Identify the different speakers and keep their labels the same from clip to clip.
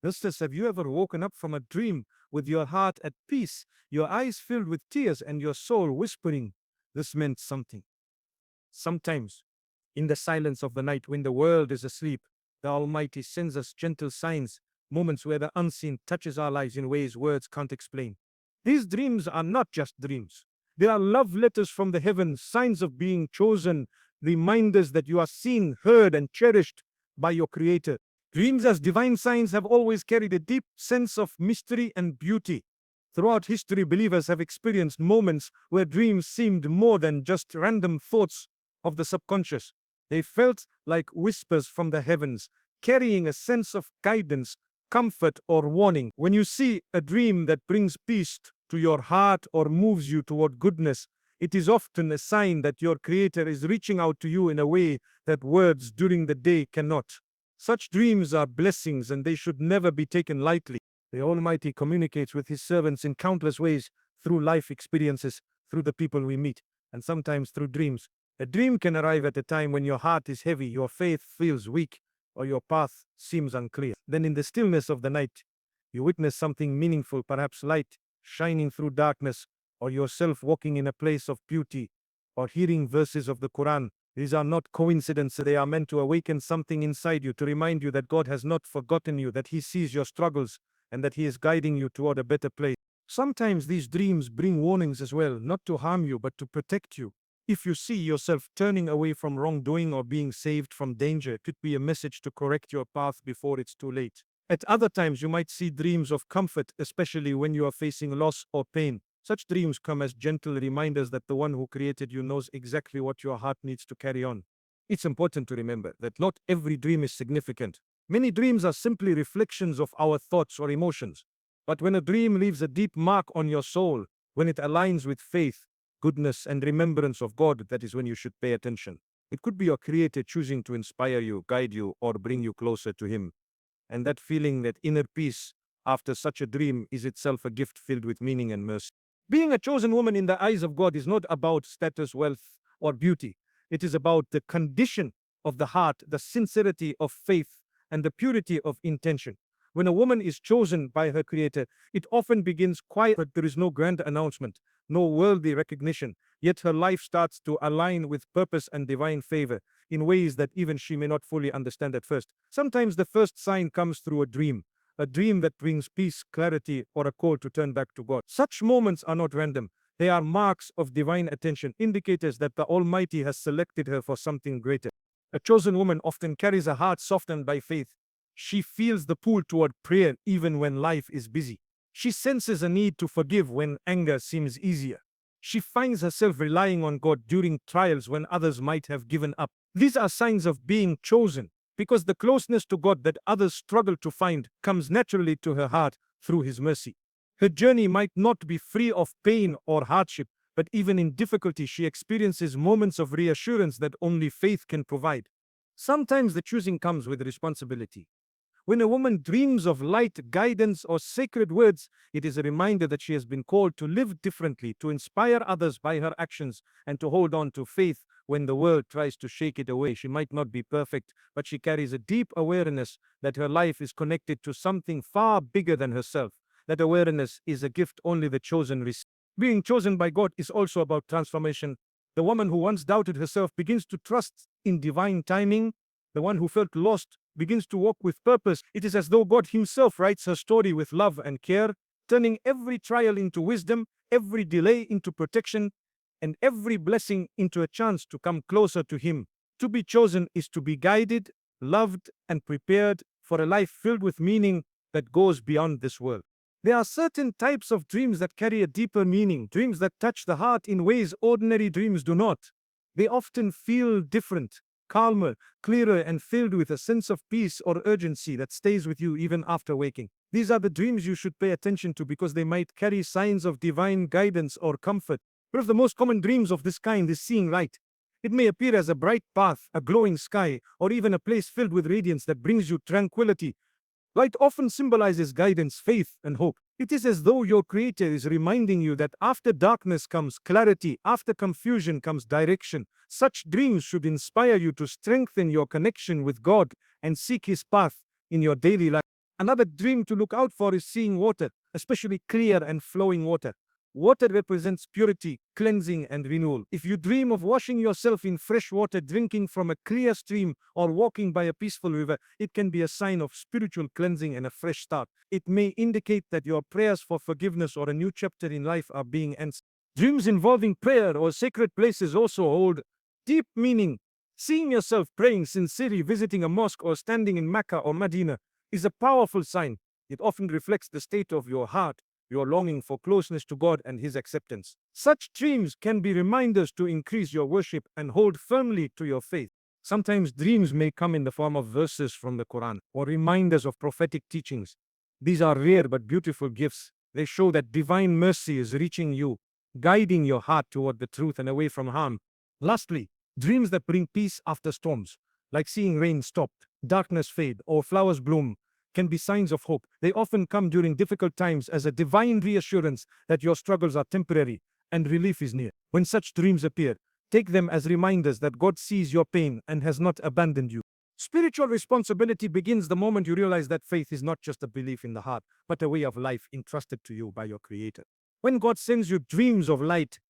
Speaker 1: Sisters, have you ever woken up from a dream with your heart at peace, your eyes filled with tears, and your soul whispering, "This meant something"? Sometimes, in the silence of the night when the world is asleep, the Almighty sends us gentle signs, moments where the unseen touches our lives in ways words can't explain. These dreams are not just dreams. They are love letters from the heavens, signs of being chosen, reminders that you are seen, heard, and cherished by your Creator. Dreams as divine signs have always carried a deep sense of mystery and beauty. Throughout history, believers have experienced moments where dreams seemed more than just random thoughts of the subconscious. They felt like whispers from the heavens, carrying a sense of guidance, comfort, or warning. When you see a dream that brings peace to your heart or moves you toward goodness, it is often a sign that your Creator is reaching out to you in a way that words during the day cannot. Such dreams are blessings, and they should never be taken lightly. The Almighty communicates with His servants in countless ways, through life experiences, through the people we meet, and sometimes through dreams. A dream can arrive at a time when your heart is heavy, your faith feels weak, or your path seems unclear. Then in the stillness of the night, you witness something meaningful, perhaps light shining through darkness, or yourself walking in a place of beauty, or hearing verses of the Qur'an. These are not coincidences. They are meant to awaken something inside you, to remind you that God has not forgotten you, that He sees your struggles, and that He is guiding you toward a better place. Sometimes these dreams bring warnings as well, not to harm you, but to protect you. If you see yourself turning away from wrongdoing or being saved from danger, it could be a message to correct your path before it's too late. At other times, you might see dreams of comfort, especially when you are facing loss or pain. Such dreams come as gentle reminders that the one who created you knows exactly what your heart needs to carry on. It's important to remember that not every dream is significant. Many dreams are simply reflections of our thoughts or emotions. But when a dream leaves a deep mark on your soul, when it aligns with faith, goodness, and remembrance of God, that is when you should pay attention. It could be your Creator choosing to inspire you, guide you, or bring you closer to Him. And that feeling, that inner peace after such a dream, is itself a gift filled with meaning and mercy. Being a chosen woman in the eyes of God is not about status, wealth, or beauty. It is about the condition of the heart, the sincerity of faith, and the purity of intention. When a woman is chosen by her Creator, it often begins quiet, but there is no grand announcement, no worldly recognition, yet her life starts to align with purpose and divine favor in ways that even she may not fully understand at first. Sometimes the first sign comes through a dream that brings peace, clarity, or a call to turn back to God. Such moments are not random. They are marks of divine attention, indicators that the Almighty has selected her for something greater. A chosen woman often carries a heart softened by faith. She feels the pull toward prayer even when life is busy. She senses a need to forgive when anger seems easier. She finds herself relying on God during trials when others might have given up. These are signs of being chosen, because the closeness to God that others struggle to find comes naturally to her heart through His mercy. Her journey might not be free of pain or hardship, but even in difficulty, she experiences moments of reassurance that only faith can provide. Sometimes the choosing comes with responsibility. When a woman dreams of light, guidance, or sacred words, it is a reminder that she has been called to live differently, to inspire others by her actions, and to hold on to faith when the world tries to shake it away. She might not be perfect, but she carries a deep awareness that her life is connected to something far bigger than herself. That awareness is a gift only the chosen receive. Being chosen by God is also about transformation. The woman who once doubted herself begins to trust in divine timing. The one who felt lost begins to walk with purpose. It is as though God Himself writes her story with love and care, turning every trial into wisdom, every delay into protection, and every blessing into a chance to come closer to Him. To be chosen is to be guided, loved, and prepared for a life filled with meaning that goes beyond this world. There are certain types of dreams that carry a deeper meaning, dreams that touch the heart in ways ordinary dreams do not. They often feel different, calmer, clearer, and filled with a sense of peace or urgency that stays with you even after waking. These are the dreams you should pay attention to because they might carry signs of divine guidance or comfort. One of the most common dreams of this kind is seeing light. It may appear as a bright path, a glowing sky, or even a place filled with radiance that brings you tranquility. Light often symbolizes guidance, faith, and hope. It is as though your Creator is reminding you that after darkness comes clarity, after confusion comes direction. Such dreams should inspire you to strengthen your connection with God and seek His path in your daily life. Another dream to look out for is seeing water, especially clear and flowing water. Water represents purity, cleansing, and renewal. If you dream of washing yourself in fresh water, drinking from a clear stream, or walking by a peaceful river, it can be a sign of spiritual cleansing and a fresh start. It may indicate that your prayers for forgiveness or a new chapter in life are being answered. Dreams involving prayer or sacred places also hold deep meaning. Seeing yourself praying sincerely, visiting a mosque, or standing in Mecca or Medina is a powerful sign. It often reflects the state of your heart, your longing for closeness to God and His acceptance. Such dreams can be reminders to increase your worship and hold firmly to your faith. Sometimes dreams may come in the form of verses from the Qur'an or reminders of prophetic teachings. These are rare but beautiful gifts. They show that divine mercy is reaching you, guiding your heart toward the truth and away from harm. Lastly, dreams that bring peace after storms, like seeing rain stop, darkness fade, or flowers bloom, can be signs of hope. They often come during difficult times as a divine reassurance that your struggles are temporary and relief is near. When such dreams appear, take them as reminders that God sees your pain and has not abandoned you. Spiritual responsibility begins the moment you realize that faith is not just a belief in the heart, but a way of life entrusted to you by your Creator. When God sends you dreams of light,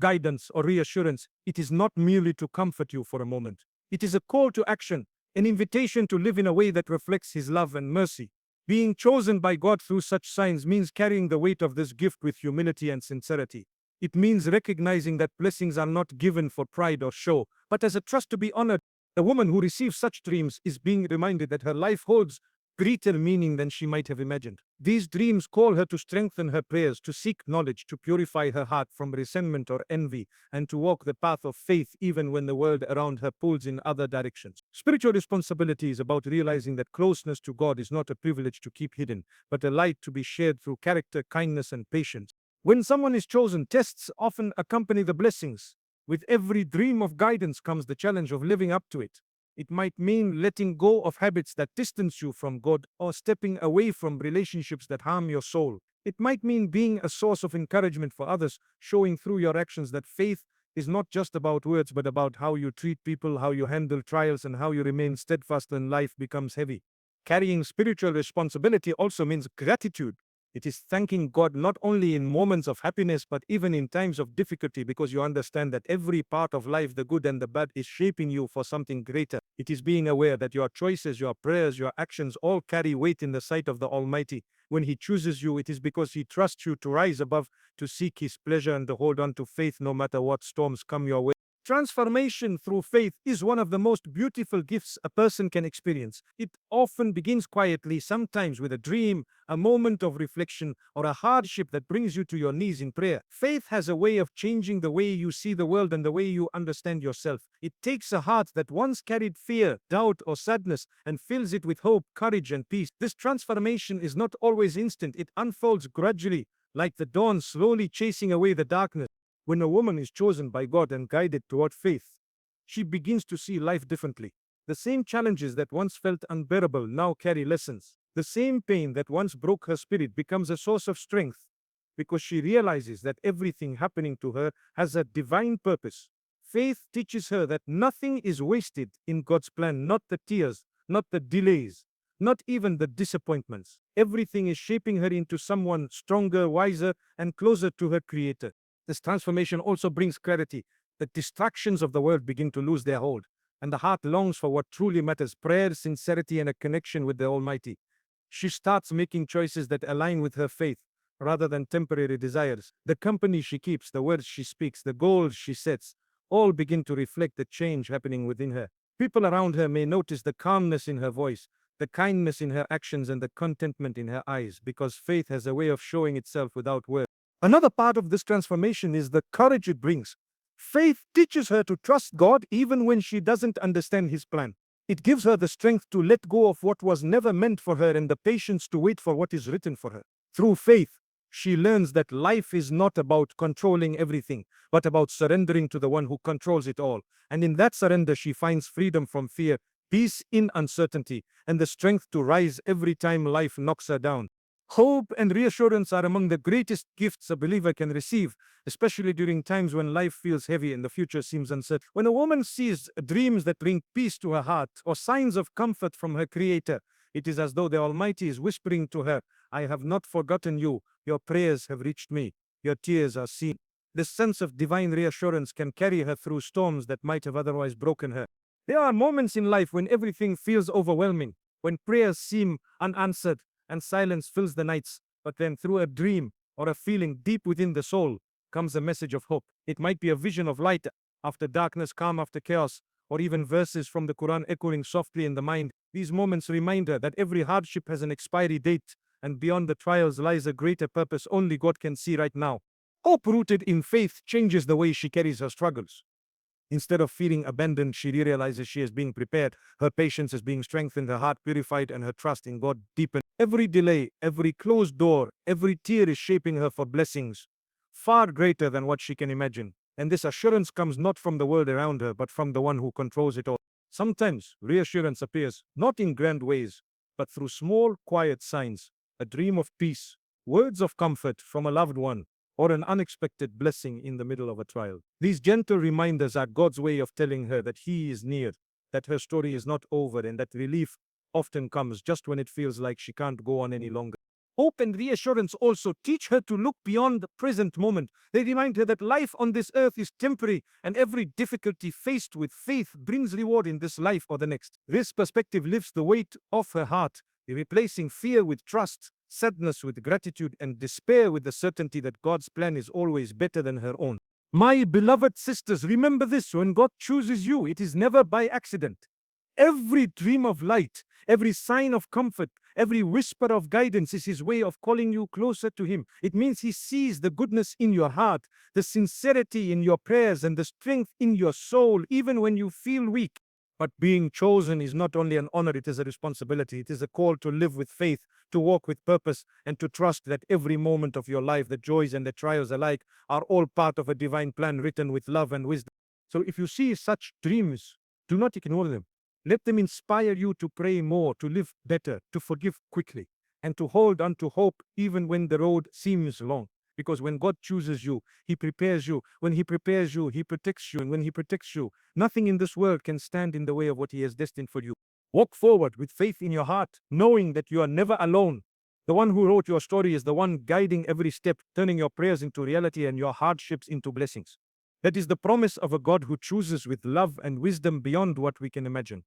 Speaker 1: guidance, or reassurance, it is not merely to comfort you for a moment. It is a call to action, an invitation to live in a way that reflects His love and mercy. Being chosen by God through such signs means carrying the weight of this gift with humility and sincerity. It means recognizing that blessings are not given for pride or show, but as a trust to be honored. The woman who receives such dreams is being reminded that her life holds greater meaning than she might have imagined. These dreams call her to strengthen her prayers, to seek knowledge, to purify her heart from resentment or envy, and to walk the path of faith even when the world around her pulls in other directions. Spiritual responsibility is about realizing that closeness to God is not a privilege to keep hidden, but a light to be shared through character, kindness, and patience. When someone is chosen, tests often accompany the blessings. With every dream of guidance comes the challenge of living up to it. It might mean letting go of habits that distance you from God or stepping away from relationships that harm your soul. It might mean being a source of encouragement for others, showing through your actions that faith is not just about words but about how you treat people, how you handle trials, and how you remain steadfast when life becomes heavy. Carrying spiritual responsibility also means gratitude. It is thanking God not only in moments of happiness but even in times of difficulty, because you understand that every part of life, the good and the bad, is shaping you for something greater. It is being aware that your choices, your prayers, your actions all carry weight in the sight of the Almighty. When He chooses you, it is because He trusts you to rise above, to seek His pleasure, and to hold on to faith no matter what storms come your way. Transformation through faith is one of the most beautiful gifts a person can experience. It often begins quietly, sometimes with a dream, a moment of reflection, or a hardship that brings you to your knees in prayer. Faith has a way of changing the way you see the world and the way you understand yourself. It takes a heart that once carried fear, doubt, or sadness and fills it with hope, courage, and peace. This transformation is not always instant. It unfolds gradually, like the dawn slowly chasing away the darkness. When a woman is chosen by God and guided toward faith, she begins to see life differently. The same challenges that once felt unbearable now carry lessons. The same pain that once broke her spirit becomes a source of strength, because she realizes that everything happening to her has a divine purpose. Faith teaches her that nothing is wasted in God's plan, not the tears, not the delays, not even the disappointments. Everything is shaping her into someone stronger, wiser, and closer to her Creator. This transformation also brings clarity. The distractions of the world begin to lose their hold, and the heart longs for what truly matters: prayer, sincerity, and a connection with the Almighty. She starts making choices that align with her faith rather than temporary desires. The company she keeps, the words she speaks, the goals she sets, all begin to reflect the change happening within her. People around her may notice the calmness in her voice, the kindness in her actions, and the contentment in her eyes, because faith has a way of showing itself without words. Another part of this transformation is the courage it brings. Faith teaches her to trust God even when she doesn't understand His plan. It gives her the strength to let go of what was never meant for her and the patience to wait for what is written for her. Through faith, she learns that life is not about controlling everything, but about surrendering to the one who controls it all. And in that surrender, she finds freedom from fear, peace in uncertainty, and the strength to rise every time life knocks her down. Hope and reassurance are among the greatest gifts a believer can receive, especially during times when life feels heavy and the future seems uncertain. When a woman sees dreams that bring peace to her heart or signs of comfort from her Creator, It is as though the Almighty is whispering to her, I have not forgotten you. Your prayers have reached me. Your tears are seen. This sense of divine reassurance can carry her through storms that might have otherwise broken her. There are moments in life when everything feels overwhelming, when prayers seem unanswered and silence fills the nights. But then through a dream or a feeling deep within the soul comes a message of hope. It might be a vision of light after darkness, calm after chaos, or even verses from the Qur'an echoing softly in the mind. These moments remind her that every hardship has an expiry date, and beyond the trials lies a greater purpose only God can see right now. Hope rooted in faith changes the way she carries her struggles. Instead of feeling abandoned, she realizes she is being prepared. Her patience is being strengthened, her heart purified, and her trust in God deepened. Every delay, every closed door, every tear is shaping her for blessings far greater than what she can imagine. And this assurance comes not from the world around her, but from the one who controls it all. Sometimes reassurance appears not in grand ways, but through small, quiet signs, a dream of peace, words of comfort from a loved one, or an unexpected blessing in the middle of a trial. These gentle reminders are God's way of telling her that He is near, that her story is not over, and that relief often comes just when it feels like she can't go on any longer. Hope and reassurance also teach her to look beyond the present moment. They remind her that life on this earth is temporary, and every difficulty faced with faith brings reward in this life or the next. This perspective lifts the weight off her heart, replacing fear with trust, sadness with gratitude, and despair with the certainty that God's plan is always better than her own. My beloved sisters, remember this: when God chooses you, it is never by accident. Every dream of light, every sign of comfort, every whisper of guidance is His way of calling you closer to Him. It means He sees the goodness in your heart, the sincerity in your prayers, and the strength in your soul, even when you feel weak. But being chosen is not only an honor, it is a responsibility. It is a call to live with faith, to walk with purpose, and to trust that every moment of your life, the joys and the trials alike, are all part of a divine plan written with love and wisdom. So if you see such dreams, do not ignore them. Let them inspire you to pray more, to live better, to forgive quickly, and to hold on to hope even when the road seems long. Because when God chooses you, He prepares you. When He prepares you, He protects you. And when He protects you, nothing in this world can stand in the way of what He has destined for you. Walk forward with faith in your heart, knowing that you are never alone. The one who wrote your story is the one guiding every step, turning your prayers into reality and your hardships into blessings. That is the promise of a God who chooses with love and wisdom beyond what we can imagine.